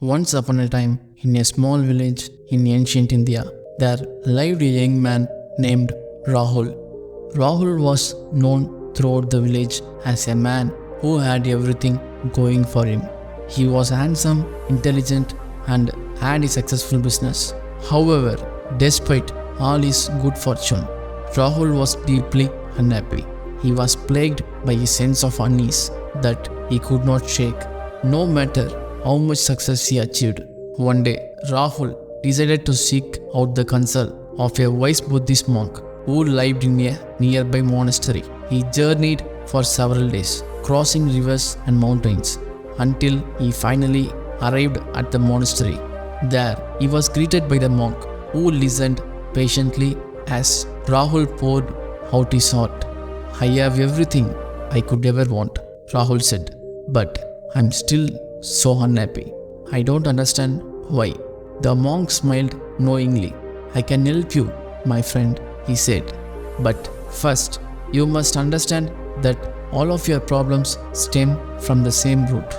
Once upon a time, in a small village in ancient India, there lived a young man named Rahul. Rahul was known throughout the village as a man who had everything going for him. He was handsome, intelligent, and had a successful business. However, despite all his good fortune, Rahul was deeply unhappy. He was plagued by a sense of unease that he could not shake, no matter how much success he achieved. One day, Rahul decided to seek out the counsel of a wise Buddhist monk who lived in a nearby monastery. He journeyed for several days, crossing rivers and mountains, until he finally arrived at the monastery. There, he was greeted by the monk, who listened patiently as Rahul poured out his heart. "I have everything I could ever want," Rahul said, "but I'm still so unhappy. I don't understand why." The monk smiled knowingly. "I can help you, my friend," he said. "But first, you must understand that all of your problems stem from the same root."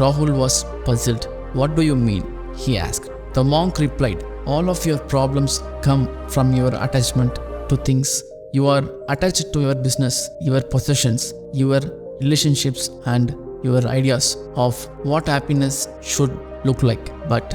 Rahul was puzzled. "What do you mean?" he asked. The monk replied, "All of your problems come from your attachment to things. You are attached to your business, your possessions, your relationships, and your ideas of what happiness should look like. But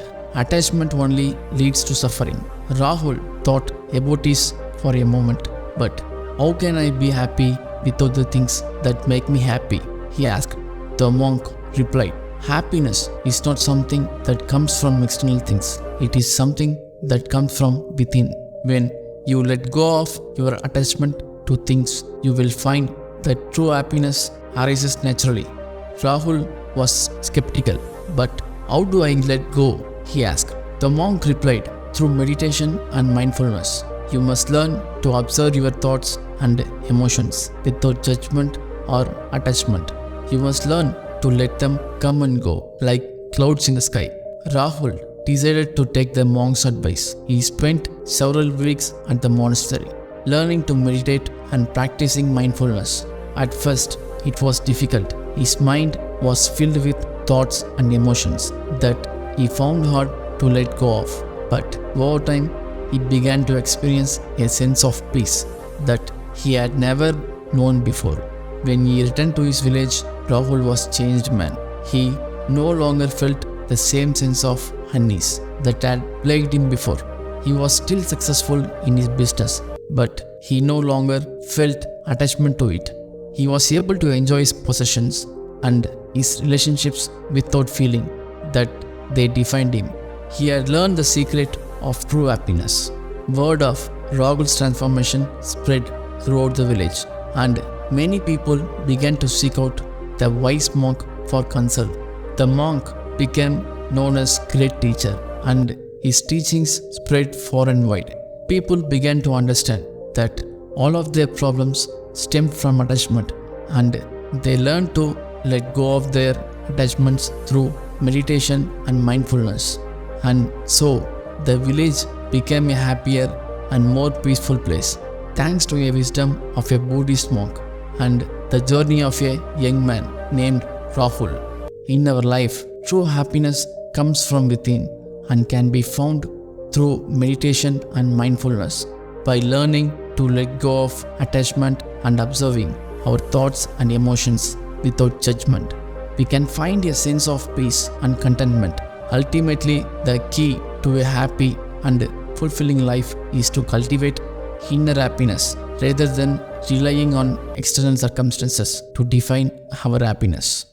attachment only leads to suffering." Rahul thought about this for a moment. "But how can I be happy without the things that make me happy?" he asked. The monk replied, "Happiness is not something that comes from external things. It is something that comes from within. When you let go of your attachment to things, you will find that true happiness arises naturally." Rahul was skeptical. "But how do I let go?" he asked. The monk replied, "Through meditation and mindfulness. You must learn to observe your thoughts and emotions without judgment or attachment. You must learn to let them come and go like clouds in the sky." Rahul decided to take the monk's advice. He spent several weeks at the monastery, learning to meditate and practicing mindfulness. At first, it was difficult. His mind was filled with thoughts and emotions that he found hard to let go of. But over time, he began to experience a sense of peace that he had never known before. When he returned to his village, Rahul was a changed man. He no longer felt the same sense of unease that had plagued him before. He was still successful in his business, but he no longer felt attachment to it. He was able to enjoy his possessions and his relationships without feeling that they defined him. He had learned the secret of true happiness. Word of Rahul's transformation spread throughout the village, and many people began to seek out the wise monk for counsel. The monk became known as great teacher, and his teachings spread far and wide. People began to understand that all of their problems stemmed from attachment, and they learned to let go of their attachments through meditation and mindfulness. And so, the village became a happier and more peaceful place, thanks to a wisdom of a Buddhist monk and the journey of a young man named Rahul. In our life, true happiness comes from within and can be found through meditation and mindfulness. By learning to let go of attachment and observing our thoughts and emotions without judgment, we can find a sense of peace and contentment. Ultimately, the key to a happy and fulfilling life is to cultivate inner happiness rather than relying on external circumstances to define our happiness.